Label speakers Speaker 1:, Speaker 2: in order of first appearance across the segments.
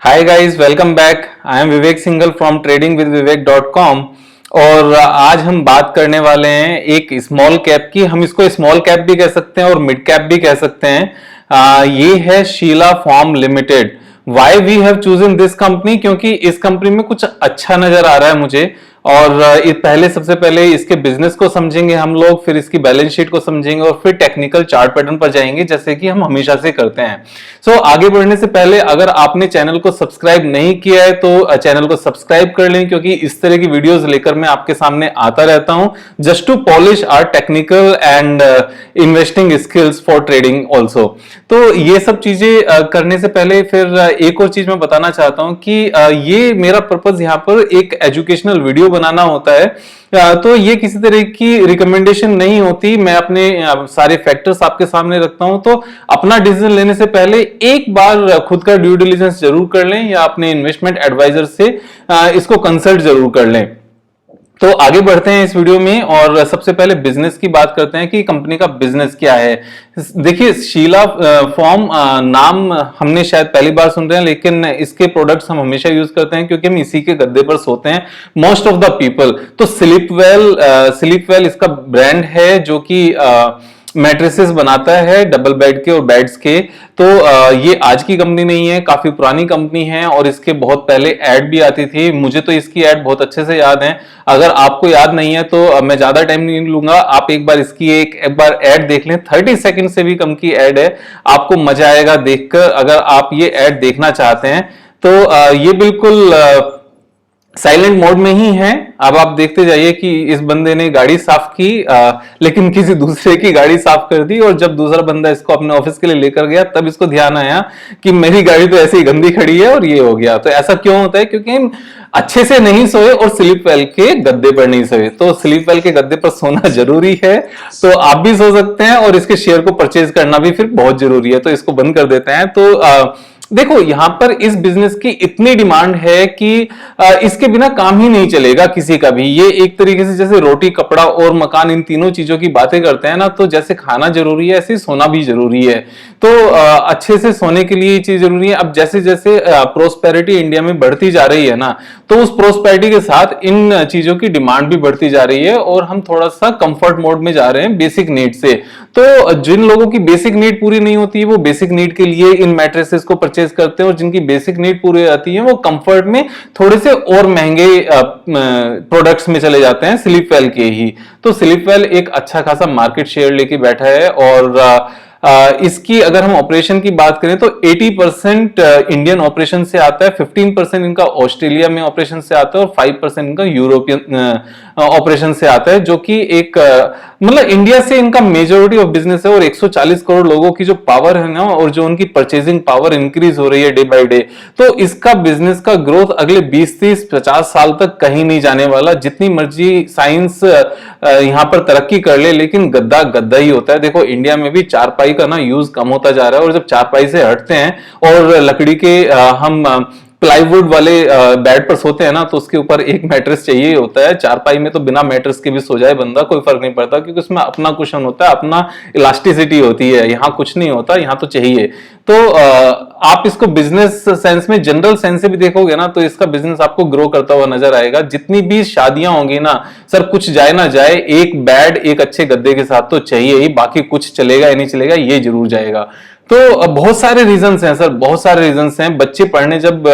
Speaker 1: Hi guys, welcome back. I am Vivek Singhal from tradingwithvivek.com। और आज हम बात करने वाले हैं एक स्मॉल कैप की। हम इसको स्मॉल कैप भी कह सकते हैं और मिड कैप भी कह सकते हैं। ये है Sheela Foam Limited. Why we have chosen this company, क्योंकि इस कंपनी में कुछ अच्छा नजर आ रहा है मुझे। और सबसे पहले इसके बिजनेस को समझेंगे हम लोग, फिर इसकी बैलेंस शीट को समझेंगे और फिर टेक्निकल चार्ट पैटर्न पर जाएंगे, जैसे कि हम हमेशा से करते हैं। आगे बढ़ने से पहले अगर आपने चैनल को सब्सक्राइब नहीं किया है तो चैनल को सब्सक्राइब कर लें, क्योंकि इस तरह की वीडियोस लेकर मैं आपके सामने आता रहता हूं, just to polish our technical and investing skills for trading also. तो ये सब चीजें करने से पहले फिर एक और चीज मैं बताना चाहता हूं कि ये मेरा पर्पस यहाँ पर एक एजुकेशनल वीडियो बनाना होता है। तो ये किसी तरह की रिकमेंडेशन नहीं होती। मैं अपने सारे फैक्टर्स आपके सामने रखता हूं, तो अपना डिसीजन लेने से पहले एक बार खुद का ड्यू डिलिजेंस जरूर कर लें या अपने इन्वेस्टमेंट एडवाइजर से इसको कंसल्ट जरूर कर लें। तो आगे बढ़ते हैं इस वीडियो में और सबसे पहले बिजनेस की बात करते हैं कि कंपनी का बिजनेस क्या है। देखिए, शीला फॉर्म नाम हमने शायद पहली बार सुन रहे हैं, लेकिन इसके प्रोडक्ट्स हम हमेशा यूज करते हैं क्योंकि हम इसी के गद्दे पर सोते हैं मोस्ट ऑफ द पीपल। तो स्लीपवेल इसका ब्रांड है जो कि मैट्रिसेस बनाता है, डबल बेड के और बेड्स के। तो ये आज की कंपनी नहीं है, काफी पुरानी कंपनी है और इसके बहुत पहले ऐड भी आती थी। मुझे तो इसकी ऐड बहुत अच्छे से याद है। अगर आपको याद नहीं है तो मैं ज्यादा टाइम नहीं लूंगा, आप एक बार इसकी एक बार ऐड देख लें। 30 सेकंड से भी कम की ऐड है, आपको मजा आएगा देखकर। अगर आप ये ऐड देखना चाहते हैं तो ये बिल्कुल साइलेंट मोड में ही है। अब आप देखते जाइए कि इस बंदे ने गाड़ी साफ की, लेकिन किसी दूसरे की गाड़ी साफ कर दी, और जब दूसरा बंदा इसको अपने ऑफिस के लिए लेकर गया तब इसको ध्यान आया कि मेरी गाड़ी तो ऐसे ही गंदी खड़ी है, और ये हो गया। तो ऐसा क्यों होता है? क्योंकि हम अच्छे से नहीं सोए और स्लीप वेल के गद्दे पर नहीं सोए। तो स्लीप वेल के गद्दे पर सोना जरूरी है, तो आप भी सो सकते हैं और इसके शेयर को परचेज करना भी फिर बहुत जरूरी है। तो इसको बंद कर देते हैं। तो देखो, यहां पर इस बिजनेस की इतनी डिमांड है कि इसके बिना काम ही नहीं चलेगा किसी का भी। ये एक तरीके से जैसे रोटी, कपड़ा और मकान, इन तीनों चीजों की बातें करते हैं ना, तो जैसे खाना जरूरी है ऐसे सोना भी जरूरी है। तो अच्छे से सोने के लिए ये चीज जरूरी है। अब जैसे जैसे प्रोस्पेरिटी इंडिया में बढ़ती जा रही है ना, तो उस प्रोस्पेरिटी के साथ इन चीजों की डिमांड भी बढ़ती जा रही है और हम थोड़ा सा कंफर्ट मोड में जा रहे हैं बेसिक नीड से। तो जिन लोगों की बेसिक नीड पूरी नहीं होती है वो बेसिक नीड के लिए इन मैट्रेसेस को परचेज करते हैं, और जिनकी बेसिक नीड पूरी आती है वो कंफर्ट में थोड़े से और महंगे प्रोडक्ट्स में चले जाते हैं, स्लीपवेल के ही। तो स्लीपवेल एक अच्छा खासा मार्केट शेयर लेके बैठा है। और इसकी अगर हम ऑपरेशन की बात करें तो 80% इंडियन ऑपरेशन से आता है, 15% इनका ऑस्ट्रेलिया में ऑपरेशन से आता है और 5% इनका यूरोपियन ऑपरेशन से आता है, जो कि एक मतलब इंडिया से इनका मेजोरिटी ऑफ बिजनेस है। और 140 करोड़ लोगों की जो पावर है ना, और जो उनकी परचेजिंग पावर इंक्रीज हो रही है डे बाय डे, तो इसका बिजनेस का ग्रोथ अगले 20, 30, 50 साल तक कहीं नहीं जाने वाला। जितनी मर्जी साइंस यहां पर तरक्की कर ले, लेकिन गद्दा गद्दा ही होता है। देखो, इंडिया में भी चारपाई का ना यूज कम होता जा रहा है, और जब चारपाई से हटते हैं और लकड़ी के हम प्लाईवुड वाले बेड पर सोते हैं ना, तो उसके ऊपर एक मैट्रेस चाहिए होता है। चारपाई में तो बिना मैट्रेस के भी सो जाए बंदा, कोई फर्क नहीं पड़ता, क्योंकि उसमें अपना कुशन होता है, अपना इलास्टिसिटी होती है। यहाँ कुछ नहीं होता, यहाँ तो चाहिए। तो आप इसको बिजनेस सेंस में, जनरल सेंस से भी देखोगे ना, तो इसका बिजनेस आपको ग्रो करता हुआ नजर आएगा। जितनी भी शादियां होंगी ना सर, कुछ जाए ना जाए, एक बेड एक अच्छे गद्दे के साथ तो चाहिए ही। बाकी कुछ चलेगा या नहीं चलेगा, ये जरूर जाएगा। तो बहुत सारे रीजंस हैं सर, बहुत सारे रीजंस हैं। बच्चे पढ़ने जब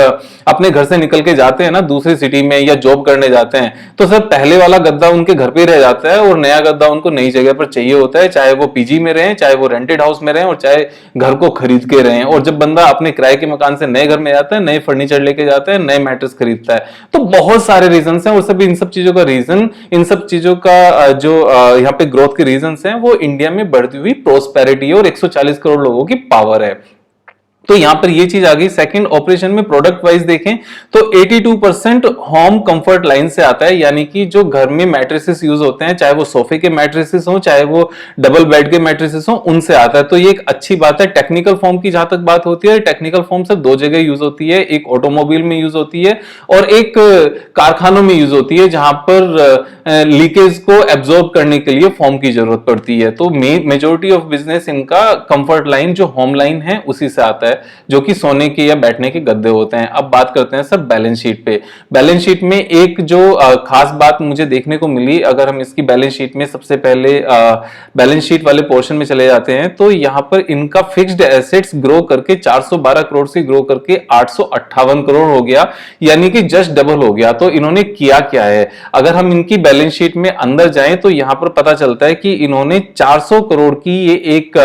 Speaker 1: अपने घर से निकल के जाते हैं ना दूसरी सिटी में, या जॉब करने जाते हैं, तो सर पहले वाला गद्दा उनके घर पे रह जाता है और नया गद्दा उनको नई जगह पर चाहिए होता है, चाहे वो पीजी में रहें, चाहे वो रेंटेड हाउस में रहें, और चाहे घर को खरीद के रहें। और जब बंदा अपने किराए के मकान से नए घर में जाता है, नए फर्नीचर लेके जाता है, नए मैट्रेस खरीदता है। तो बहुत सारे रीजंस हैं, और सब इन सब चीजों का रीजन, इन सब चीजों का जो यहाँ पे ग्रोथ के रीजंस हैं, वो इंडिया में बढ़ती हुई प्रोस्पेरिटी और 140 करोड़ लोगों की पावर है। तो यहां पर ये चीज आ गई। सेकंड, ऑपरेशन में प्रोडक्ट वाइज देखें तो 82% होम कंफर्ट लाइन से आता है, यानी कि जो घर में मैट्रेसेस यूज होते हैं, चाहे वो सोफे के मैट्रेसेस हो, चाहे वो डबल बेड के मैट्रेसेस हो, उनसे आता है। तो ये एक अच्छी बात है। टेक्निकल फॉर्म की जहां तक बात होती है, टेक्निकल फॉर्म से दो जगह यूज होती है, एक ऑटोमोबाइल में यूज होती है और एक कारखानों में यूज होती है, जहां पर लीकेज को एब्जॉर्ब करने के लिए फॉर्म की जरूरत पड़ती है। तो मेजोरिटी ऑफ बिजनेस इनका कंफर्ट लाइन जो होम लाइन है उसी से आता है। है, जो कि सोने के या बैठने के गद्दे होते हैं। अब बात करते हैं सर बैलेंस शीट पे। बैलेंस शीट में एक जो खास बात मुझे देखने को मिली, अगर हम इसकी बैलेंस शीट में सबसे पहले बैलेंस शीट वाले पोर्शन में चले जाते हैं, तो यहां पर इनका फिक्स्ड एसेट्स ग्रो करके 412 करोड़ से ग्रो करके 858 करोड़ हो गया, यानी कि जस्ट डबल हो गया। तो इन्होंने किया क्या है, अगर हम इनकी बैलेंस शीट में अंदर जाएं तो यहां पर पता चलता है कि इन्होंने 400 करोड़ की ये एक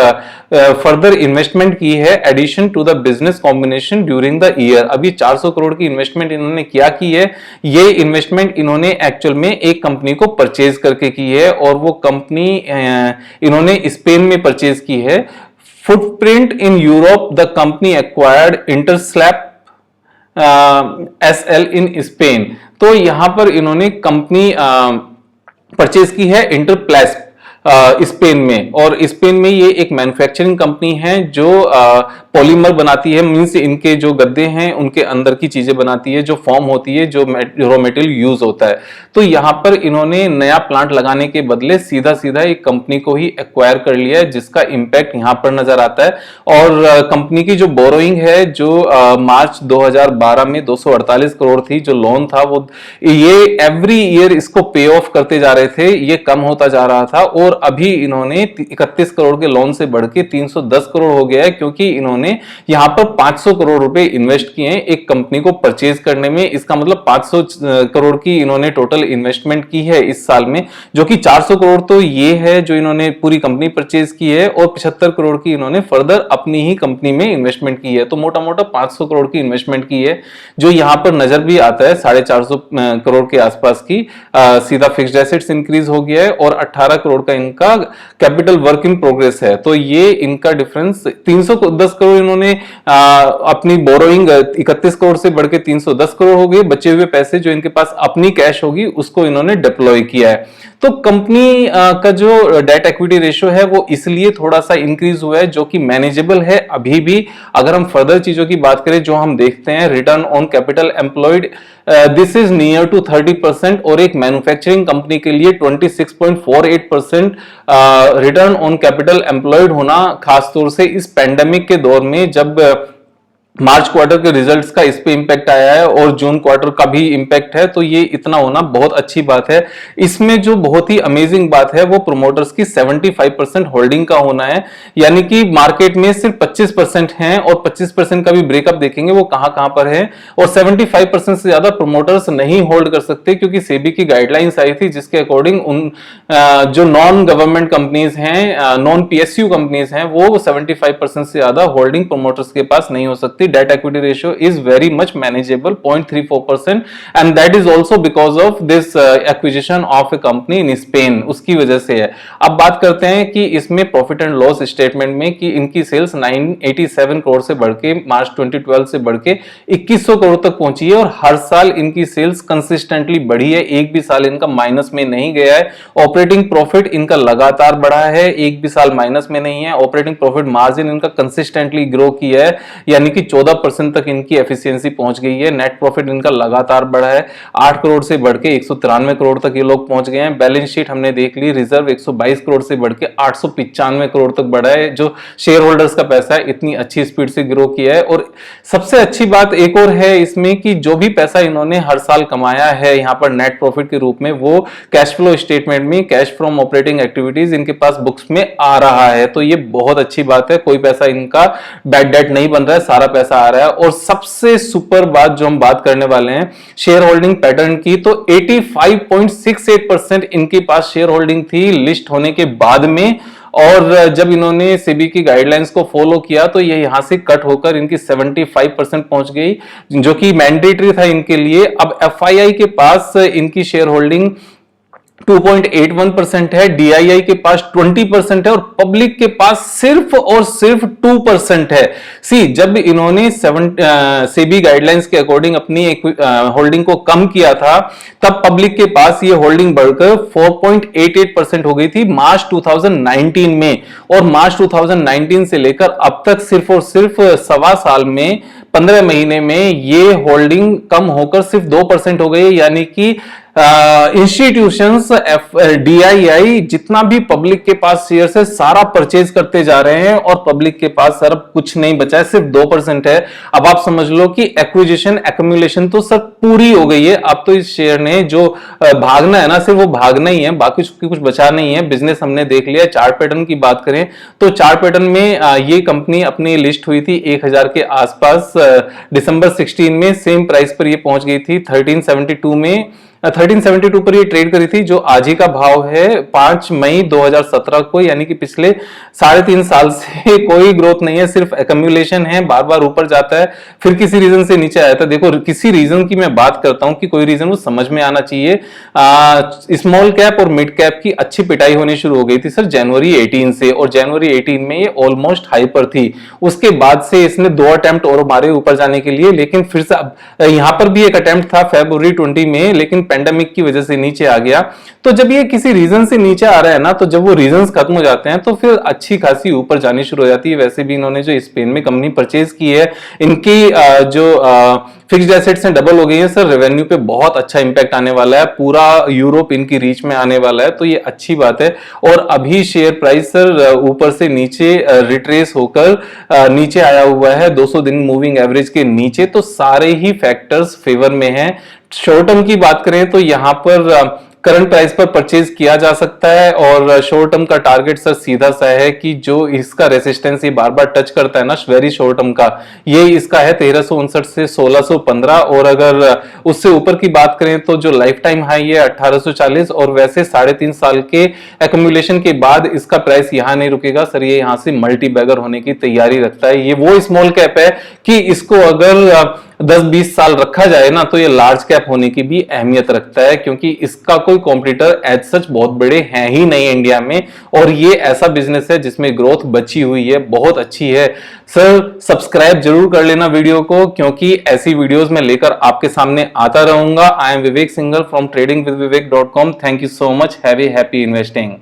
Speaker 1: फर्दर इन्वेस्टमेंट की है addition to the business combination during the year. अभी 400 करोड़ की इन्वेस्टमेंट इन्होंने क्या की है, ये इन्वेस्टमेंट इन्होंने एक्चुअल में एक कंपनी को परचेज करके की है, और वो कंपनी इन्होंने स्पेन में परचेज की है। Footprint in Europe, the company acquired Interslap SL in Spain. तो यहां पर इन्होंने कंपनी परचेज की है इंटरप्लेस स्पेन में, और स्पेन में ये एक मैन्युफैक्चरिंग कंपनी है जो पॉलीमर बनाती है, मींस इनके जो गद्दे हैं उनके अंदर की चीजें बनाती है, जो फॉर्म होती है, जो रॉ मटेरियल यूज होता है। तो यहां पर इन्होंने नया प्लांट लगाने के बदले सीधा सीधा एक कंपनी को ही एक्वायर कर लिया है, जिसका इंपैक्ट यहां पर नजर आता है। और कंपनी की जो बोरोइंग है, जो मार्च 2012 में 248 करोड़ थी, जो लोन था वो ये एवरी ईयर इसको पे ऑफ करते जा रहे थे, ये कम होता जा रहा था, और अभी इन्होंने 31 करोड़ के लोन से बढ़ के 310 करोड़ हो गया है, क्योंकि इन्होंने यहां पर 500 करोड़ रुपए इन्वेस्ट किए हैं एक कंपनी को परचेज करने में। इसका मतलब 500 करोड़ की इन्होंने टोटल इन्वेस्टमेंट की है इस साल में, जो कि 400 करोड़ तो ये है जो इन्होंने पूरी कंपनी परचेज की है, और 75 करोड़ की इन्होंने फर्दर अपनी ही कंपनी में इन्वेस्टमेंट की है। तो मोटा मोटा 500 करोड़ की इन्वेस्टमेंट की है, जो यहां पर नजर भी आता है 450 करोड़ के आसपास की सीधा फिक्स्ड एसेट्स इंक्रीज हो गया है, और 18 करोड़ का इनका कैपिटल वर्क इन प्रोग्रेस है। तो ये इनका डिफरेंस 310 करोड़ इन्होंने अपनी बोरोइंग 31 करोड़ से बढ़ के 310 करोड़ हो गए। बचे हुए पैसे जो इनके पास अपनी कैश होगी उसको इन्होंने डिप्लॉय किया है। तो कंपनी का जो डेट इक्विटी रेशियो है वो इसलिए थोड़ा सा इंक्रीज हुआ है, जो कि मैनेजेबल है अभी भी। अगर हम फर्दर चीजों की बात करें, जो हम देखते हैं return on capital employed, this is near to 30%, और एक मैन्युफैक्चरिंग कंपनी के लिए 26.48% रिटर्न ऑन कैपिटल एम्प्लॉयड होना, खासतौर से इस पेंडेमिक के दौर में, जब मार्च क्वार्टर के रिजल्ट्स का इस पे इंपैक्ट आया है और जून क्वार्टर का भी इंपैक्ट है, तो ये इतना होना बहुत अच्छी बात है। इसमें जो बहुत ही अमेजिंग बात है वो प्रोमोटर्स की 75% होल्डिंग का होना है, यानी कि मार्केट में सिर्फ 25% हैं, और 25% का भी ब्रेकअप देखेंगे वो कहां कहां पर है, और 75% से ज्यादा प्रोमोटर्स नहीं होल्ड कर सकते, क्योंकि सेबी की गाइडलाइंस आई थी जिसके अकॉर्डिंग उन जो नॉन गवर्नमेंट कंपनीज हैं, नॉन PSU कंपनीज हैं, वो 75% से ज्यादा होल्डिंग प्रोमोटर्स के पास नहीं हो सकती। Debt equity ratio is very much manageable, 0.34%, and that is also because of this acquisition of a company in Spain, उसकी वजह से है। अब बात करते हैं कि इसमें प्रॉफिट एंड लॉस स्टेटमेंट में कि इनकी सेल्स 987 करोड़ से बढ़ के मार्च 2012 से बढ़ के 2100 करोड़ तक पहुंची है, और हर साल इनकी सेल्स कंसिस्टेंटली बढ़ी है, एक भी साल इनका माइनस में नहीं गया है। ऑपरेटिंग प्रॉफिट इनका लगातार बढ़ा है, एक भी साल माइनस में नहीं है। ऑपरेटिंग प्रॉफिट मार्जिन इनका कंसिस्टेंटली ग्रो किया है, यानी कि 14% तक इनकी एफिशिएंसी पहुंच गई है। नेट प्रॉफिट इनका लगातार बढ़ा है, 8 करोड़ से बढ़ के 193 करोड़ तक ये लोग पहुंच गए हैं। बैलेंस शीट हमने देख ली, रिजर्व 122 करोड़ से बढ़ के 895 करोड़ तक बढ़ा है, जो शेयर होल्डर्स का पैसा है इतनी अच्छी स्पीड से ग्रो किया है। और सबसे अच्छी बात एक और है इसमें कि जो भी पैसा इन्होंने हर साल कमाया है यहाँ पर नेट प्रॉफिट के रूप में, वो कैश फ्लो स्टेटमेंट में कैश फ्रॉम ऑपरेटिंग एक्टिविटीज इनके पास बुक्स में आ रहा है। तो ये बहुत अच्छी बात है, कोई पैसा इनका बैड डेट नहीं बन रहा है, सारा पैसा आ रहा है। और सबसे सुपर बात जो हम बात करने वाले हैं शेयर होल्डिंग पैटर्न की, तो 85.68% इनके पास शेयर होल्डिंग थी लिस्ट होने के बाद में, और जब इन्होंने सेबी की गाइडलाइंस को फॉलो किया तो ये यहां से कट होकर इनकी 75% पहुंच गई, जो कि मैंडेटरी था इनके लिए। अब FII के पास इनकी शेयर होल्डिंग 2.81% है, DII के पास 20% है, और पब्लिक के पास सिर्फ और सिर्फ 2% है। जब इन्होंने सेबी गाइडलाइंस के अकॉर्डिंग अपनी होल्डिंग को कम किया था, तब पब्लिक के पास ये होल्डिंग बढ़कर 4.88% हो गई थी मार्च 2019 में, और मार्च 2019 से लेकर अब तक सिर्फ और सिर्फ सवा साल में 15 महीने में ये होल्डिंग कम होकर सिर्फ 2% हो गई, यानी कि इंस्टीट्यूशंस DII जितना भी पब्लिक के पास शेयर्स है सारा परचेज करते जा रहे हैं और पब्लिक के पास सर कुछ नहीं बचा है, सिर्फ 2% है। अब आप समझ लो कि एक्विजिशन एक्यूमुलेशन तो सर पूरी हो गई है। अब तो इस शेयर ने जो भागना है ना, सिर्फ वो भागना ही है, बाकी कुछ बचा नहीं है। बिजनेस हमने देख लिया। चार्ट पैटर्न की बात करें तो चार्ट पैटर्न में ये कंपनी अपनी लिस्ट हुई थी 1000 के आसपास दिसंबर 16 में, सेम प्राइस पर ये पहुंच गई थी 1372 में, 1372 पर ये ट्रेड करी थी, जो आज ही का भाव है 5 मई 2017 को, यानी कि पिछले 3.5 साल से कोई ग्रोथ नहीं है, सिर्फ एक्यूमुलेशन है, बार बार ऊपर जाता है फिर किसी रीजन से नीचे आया था। देखो किसी रीजन की मैं बात करता हूं कि कोई रीजन वो समझ में आना चाहिए। स्मॉल कैप और मिड कैप की अच्छी पिटाई होनी शुरू हो गई थी सर जनवरी 18 से, और जनवरी 18 में ये ऑलमोस्ट हाई पर थी। उसके बाद से इसने 2 अटेम्प्ट और मारे ऊपर जाने के लिए, लेकिन फिर से यहां पर भी एक अटेम्प्ट था फरवरी 20 में, लेकिन पेंडेमिक की वजह से नीचे आ गया। तो जब ये किसी रीजन से नीचे आ रहा है ना, तो जब वो रीजंस खत्म हो जाते हैं तो फिर अच्छी खासी ऊपर जानी शुरू हो जाती है। वैसे भी इन्होंने जो स्पेन में कंपनी परचेज की है, इनकी जो फिक्स्ड एसेट्स हैं डबल हो गई है सर, रेवेन्यू पे बहुत अच्छा इंपैक्ट आने वाला है, पूरा यूरोप इनकी रीच में आने वाला है, तो ये अच्छी बात है। और अभी शेयर प्राइस सर ऊपर से नीचे रिट्रेस होकर नीचे आया हुआ है 200 दिन मूविंग एवरेज के नीचे, तो सारे ही फैक्टर्स फेवर में हैं। शॉर्ट टर्म की बात करें तो यहां पर करंट प्राइस पर परचेज किया जा सकता है, और शॉर्ट टर्म का टारगेट सर सीधा सा है कि जो इसका रेसिस्टेंस ये बार बार टच करता है ना वेरी शॉर्ट टर्म का, ये इसका है 1359 से 1615, और अगर उससे ऊपर की बात करें तो जो लाइफ टाइम हाई है 1840, और वैसे 3.5 साल के एक्यूमुलेशन के बाद इसका प्राइस यहां नहीं रुकेगा सर, ये यहां से मल्टी बैगर होने की तैयारी रखता है। ये वो स्मॉल कैप है कि इसको अगर 10-20 साल रखा जाए ना तो ये लार्ज कैप होने की भी अहमियत रखता है, क्योंकि इसका कोई कॉम्पिटिटर एज सच बहुत बड़े हैं ही नहीं इंडिया में, और ये ऐसा बिजनेस है जिसमें ग्रोथ बची हुई है, बहुत अच्छी है। सर सब्सक्राइब जरूर कर लेना वीडियो को, क्योंकि ऐसी वीडियोस मैं लेकर आपके सामने आता रहूंगा। I am Vivek Singhal from tradingwithvivek.com। Thank you so much. Have a happy investing.